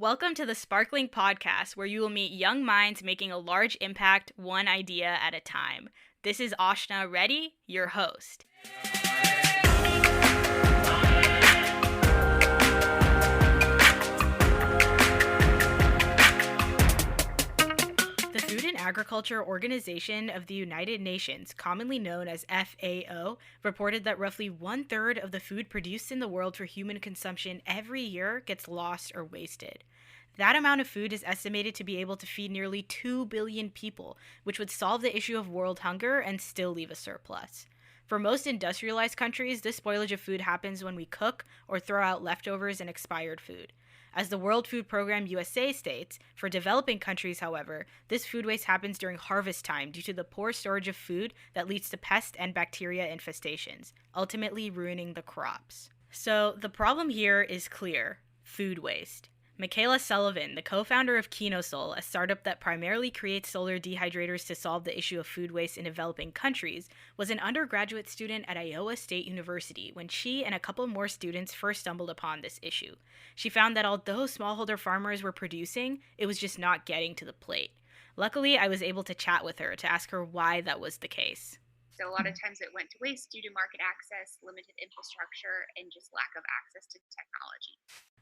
Welcome to the Sparklink Podcast, where you will meet young minds making a large impact one idea at a time. This is Ashna Reddy, your host. The Food and Agriculture Organization of the United Nations, commonly known as FAO, reported that roughly one-third of the food produced in the world for human consumption every year gets lost or wasted. That amount of food is estimated to be able to feed nearly 2 billion people, which would solve the issue of world hunger and still leave a surplus. For most industrialized countries, this spoilage of food happens when we cook or throw out leftovers and expired food. As the World Food Program USA states, for developing countries, however, this food waste happens during harvest time due to the poor storage of food that leads to pest and bacteria infestations, ultimately ruining the crops. So the problem here is clear: food waste. Mikayla Sullivan, the co-founder of KinoSol, a startup that primarily creates solar dehydrators to solve the issue of food waste in developing countries, was an undergraduate student at Iowa State University when she and a couple more students first stumbled upon this issue. She found that although smallholder farmers were producing, it was just not getting to the plate. Luckily, I was able to chat with her to ask her why that was the case. So a lot of times it went to waste due to market access, limited infrastructure, and just lack of access to technology.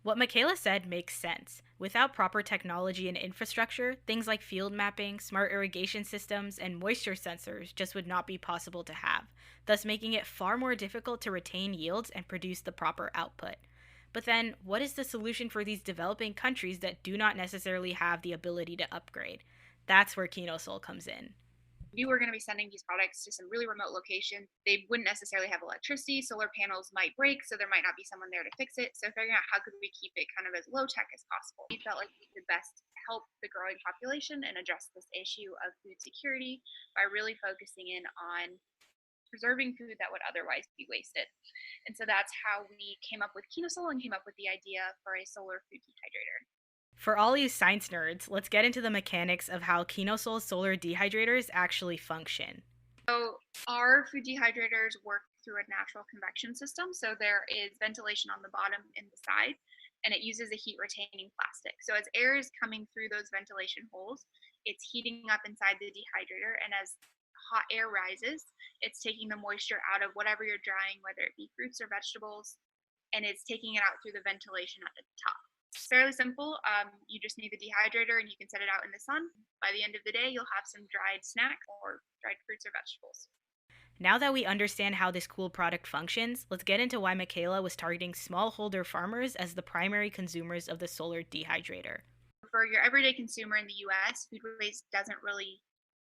What Mikayla said makes sense. Without proper technology and infrastructure, things like field mapping, smart irrigation systems, and moisture sensors just would not be possible to have, thus making it far more difficult to retain yields and produce the proper output. But then, what is the solution for these developing countries that do not necessarily have the ability to upgrade? That's where KinoSol comes in. If you were going to be sending these products to some really remote location, they wouldn't necessarily have electricity. Solar panels might break, so there might not be someone there to fix it. So figuring out how could we keep it kind of as low tech as possible. We felt like we could best help the growing population and address this issue of food security by really focusing in on preserving food that would otherwise be wasted. And so that's how we came up with KinoSol and came up with the idea for a solar food dehydrator. For all you science nerds, let's get into the mechanics of how KinoSol's solar dehydrators actually function. So our food dehydrators work through a natural convection system. So there is ventilation on the bottom and the side, and it uses a heat retaining plastic. So as air is coming through those ventilation holes, it's heating up inside the dehydrator, and as hot air rises, it's taking the moisture out of whatever you're drying, whether it be fruits or vegetables, and it's taking it out through the ventilation at the top. It's fairly simple. You just need the dehydrator and you can set it out in the sun. By the end of the day, you'll have some dried snack or dried fruits or vegetables. Now that we understand how this cool product functions, let's get into why Mikayla was targeting smallholder farmers as the primary consumers of the solar dehydrator. For your everyday consumer in the US, food waste doesn't really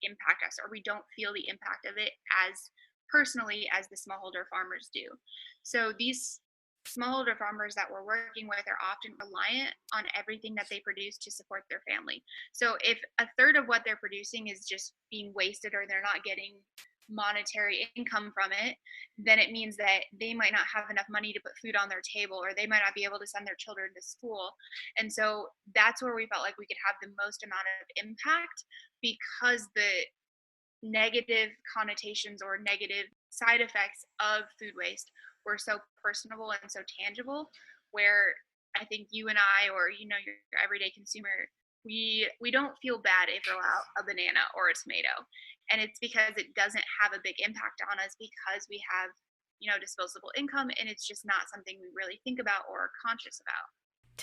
impact us, or we don't feel the impact of it as personally as the smallholder farmers do. So these smallholder farmers that we're working with are often reliant on everything that they produce to support their family. So if a third of what they're producing is just being wasted or they're not getting monetary income from it, then it means that they might not have enough money to put food on their table, or they might not be able to send their children to school. And so that's where we felt like we could have the most amount of impact, because the negative connotations or negative side effects of food waste were so personable and so tangible, where I think you and I, or your everyday consumer, we don't feel bad if we throw out a banana or a tomato, and it's because it doesn't have a big impact on us because we have disposable income, and it's just not something we really think about or are conscious about.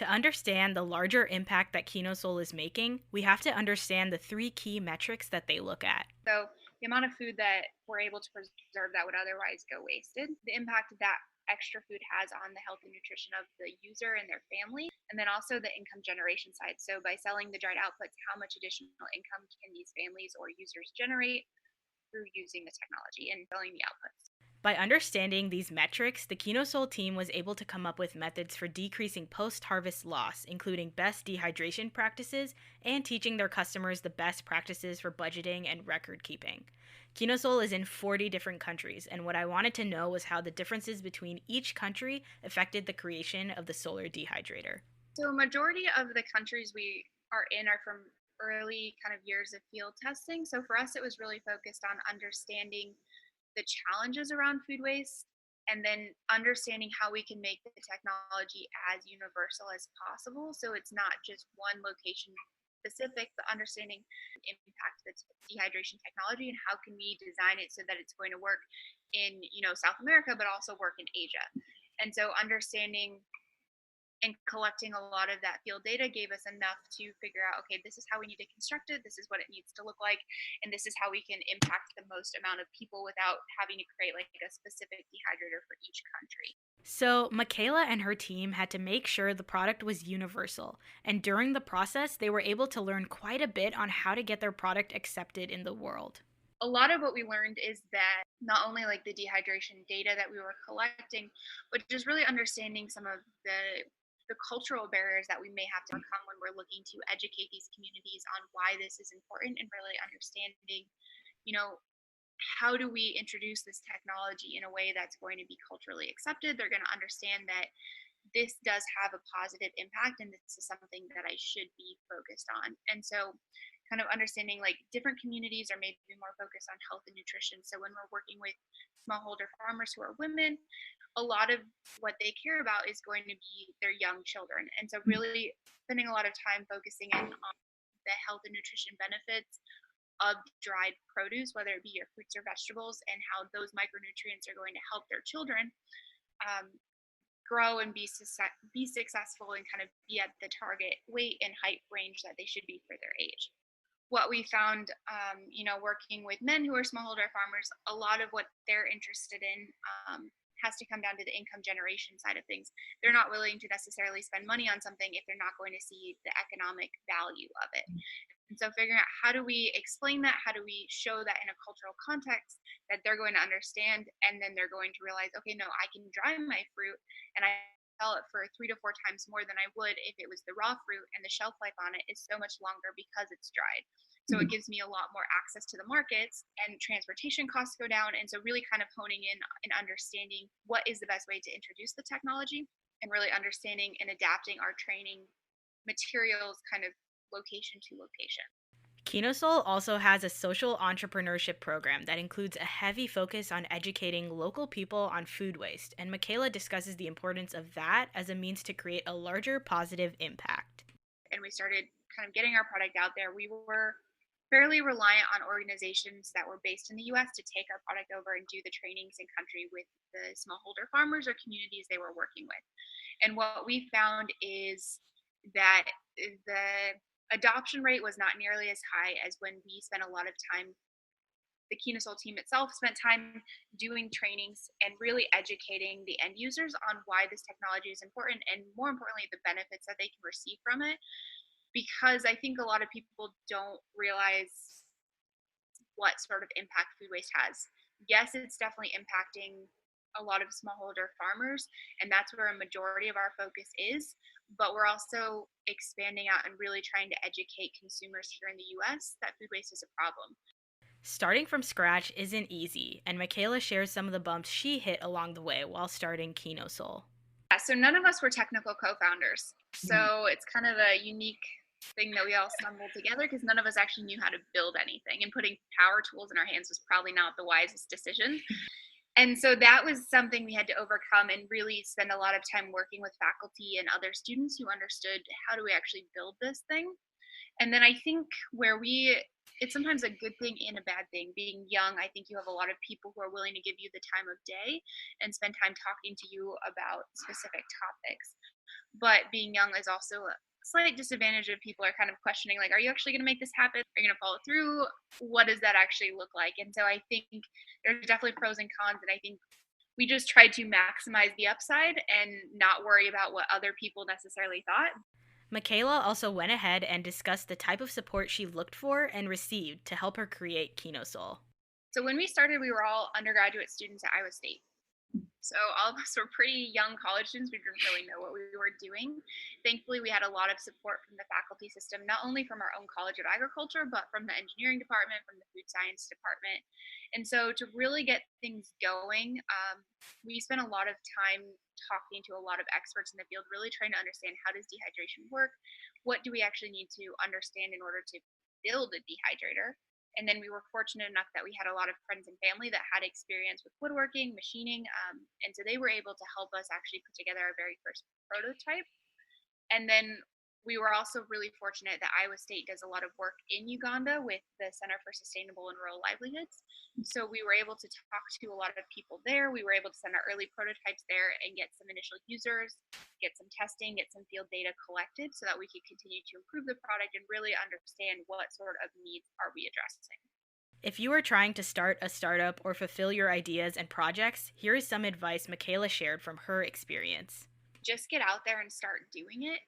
To understand the larger impact that KinoSol is making, we have to understand the three key metrics that they look at. So the amount of food that we're able to preserve that would otherwise go wasted, the impact that extra food has on the health and nutrition of the user and their family, and then also the income generation side. So by selling the dried outputs, how much additional income can these families or users generate through using the technology and selling the outputs? By understanding these metrics, the KinoSol team was able to come up with methods for decreasing post-harvest loss, including best dehydration practices and teaching their customers the best practices for budgeting and record keeping. KinoSol is in 40 different countries, and what I wanted to know was how the differences between each country affected the creation of the solar dehydrator. So a majority of the countries we are in are from early kind of years of field testing. So for us, it was really focused on understanding the challenges around food waste and then understanding how we can make the technology as universal as possible. So it's not just one location specific, but understanding the impact of the dehydration technology and how can we design it so that it's going to work in, South America, but also work in Asia. And so understanding and collecting a lot of that field data gave us enough to figure out, okay, this is how we need to construct it, this is what it needs to look like, and this is how we can impact the most amount of people without having to create like a specific dehydrator for each country. So, Mikayla and her team had to make sure the product was universal, and during the process, they were able to learn quite a bit on how to get their product accepted in the world. A lot of what we learned is that not only like the dehydration data that we were collecting, but just really understanding some of the cultural barriers that we may have to overcome when we're looking to educate these communities on why this is important, and really understanding, you know, how do we introduce this technology in a way that's going to be culturally accepted. They're going to understand that this does have a positive impact and this is something that I should be focused on. And so kind of understanding like different communities are maybe more focused on health and nutrition. So when we're working with smallholder farmers who are women, a lot of what they care about is going to be their young children. And so really spending a lot of time focusing in on the health and nutrition benefits of dried produce, whether it be your fruits or vegetables, and how those micronutrients are going to help their children grow and be successful and kind of be at the target weight and height range that they should be for their age. What we found, working with men who are smallholder farmers, a lot of what they're interested in has to come down to the income generation side of things. They're not willing to necessarily spend money on something if they're not going to see the economic value of it. And so figuring out how do we explain that, how do we show that in a cultural context that they're going to understand, and then they're going to realize, okay, no, I can dry my fruit and I sell it for 3 to 4 times more than I would if it was the raw fruit, and the shelf life on it is so much longer because it's dried. So it gives me a lot more access to the markets, and transportation costs go down. And so really kind of honing in and understanding what is the best way to introduce the technology, and really understanding and adapting our training materials kind of location to location. KinoSol also has a social entrepreneurship program that includes a heavy focus on educating local people on food waste, and Mikayla discusses the importance of that as a means to create a larger positive impact. And we started kind of getting our product out there. We were fairly reliant on organizations that were based in the US to take our product over and do the trainings in country with the smallholder farmers or communities they were working with. And what we found is that the adoption rate was not nearly as high as when we spent a lot of time. The KinoSol team itself spent time doing trainings and really educating the end users on why this technology is important, and more importantly, the benefits that they can receive from it. Because I think a lot of people don't realize what sort of impact food waste has. Yes, it's definitely impacting a lot of smallholder farmers, and that's where a majority of our focus is. But we're also expanding out and really trying to educate consumers here in the US that food waste is a problem. Starting from scratch isn't easy, and Mikayla shares some of the bumps she hit along the way while starting KinoSol. Yeah, so none of us were technical co-founders. So it's kind of a unique thing that we all stumbled together because none of us actually knew how to build anything, and putting power tools in our hands was probably not the wisest decision. And so that was something we had to overcome and really spend a lot of time working with faculty and other students who understood how do we actually build this thing. And then I think it's sometimes a good thing and a bad thing. Being young, I think you have a lot of people who are willing to give you the time of day and spend time talking to you about specific topics. But being young is also a slight disadvantage of people are kind of questioning, like, are you actually going to make this happen? Are you going to follow through? What does that actually look like? And so I think there's definitely pros and cons. And I think we just tried to maximize the upside and not worry about what other people necessarily thought. Mikayla also went ahead and discussed the type of support she looked for and received to help her create KinoSol. So when we started, we were all undergraduate students at Iowa State. So all of us were pretty young college students. We didn't really know what we were doing. Thankfully, we had a lot of support from the faculty system, not only from our own College of Agriculture, but from the engineering department, from the food science department. And so to really get things going, we spent a lot of time talking to a lot of experts in the field, really trying to understand how does dehydration work? What do we actually need to understand in order to build a dehydrator? And then we were fortunate enough that we had a lot of friends and family that had experience with woodworking, machining, and so they were able to help us actually put together our very first prototype. And then we were also really fortunate that Iowa State does a lot of work in Uganda with the Center for Sustainable and Rural Livelihoods. So we were able to talk to a lot of people there. We were able to send our early prototypes there and get some initial users, get some testing, get some field data collected so that we could continue to improve the product and really understand what sort of needs are we addressing. If you are trying to start a startup or fulfill your ideas and projects, here is some advice Mikayla shared from her experience. Just get out there and start doing it.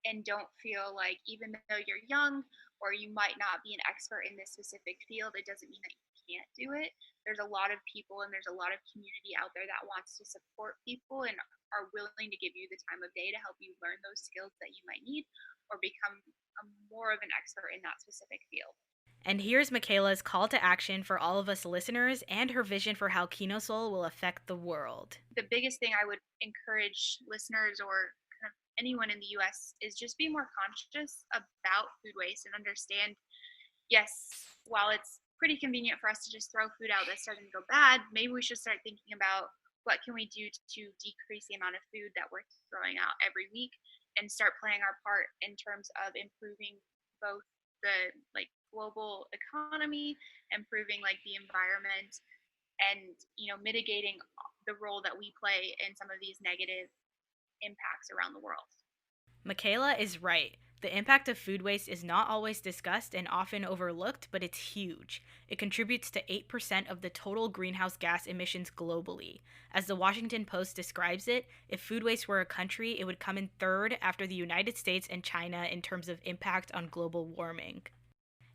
And don't feel like, even though you're young or you might not be an expert in this specific field, it doesn't mean that you can't do it. There's a lot of people and there's a lot of community out there that wants to support people and are willing to give you the time of day to help you learn those skills that you might need or become more of an expert in that specific field. And here's Mikayla's call to action for all of us listeners and her vision for how KinoSol will affect the world. The biggest thing I would encourage listeners or anyone in the US is just be more conscious about food waste and understand, yes, while it's pretty convenient for us to just throw food out that's starting to go bad, maybe we should start thinking about what can we do to decrease the amount of food that we're throwing out every week and start playing our part in terms of improving both the global economy, improving the environment, and mitigating the role that we play in some of these negative impacts around the world. Mikayla is right. The impact of food waste is not always discussed and often overlooked, but it's huge. It contributes to 8% of the total greenhouse gas emissions globally. As the Washington Post describes it, if food waste were a country, it would come in third after the United States and China in terms of impact on global warming.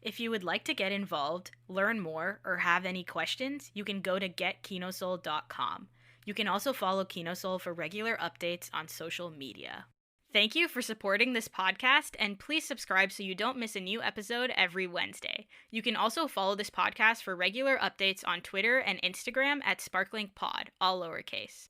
If you would like to get involved, learn more, or have any questions, you can go to getkinosol.com. You can also follow KinoSol for regular updates on social media. Thank you for supporting this podcast, and please subscribe so you don't miss a new episode every Wednesday. You can also follow this podcast for regular updates on Twitter and Instagram at Sparklink Pod, all lowercase.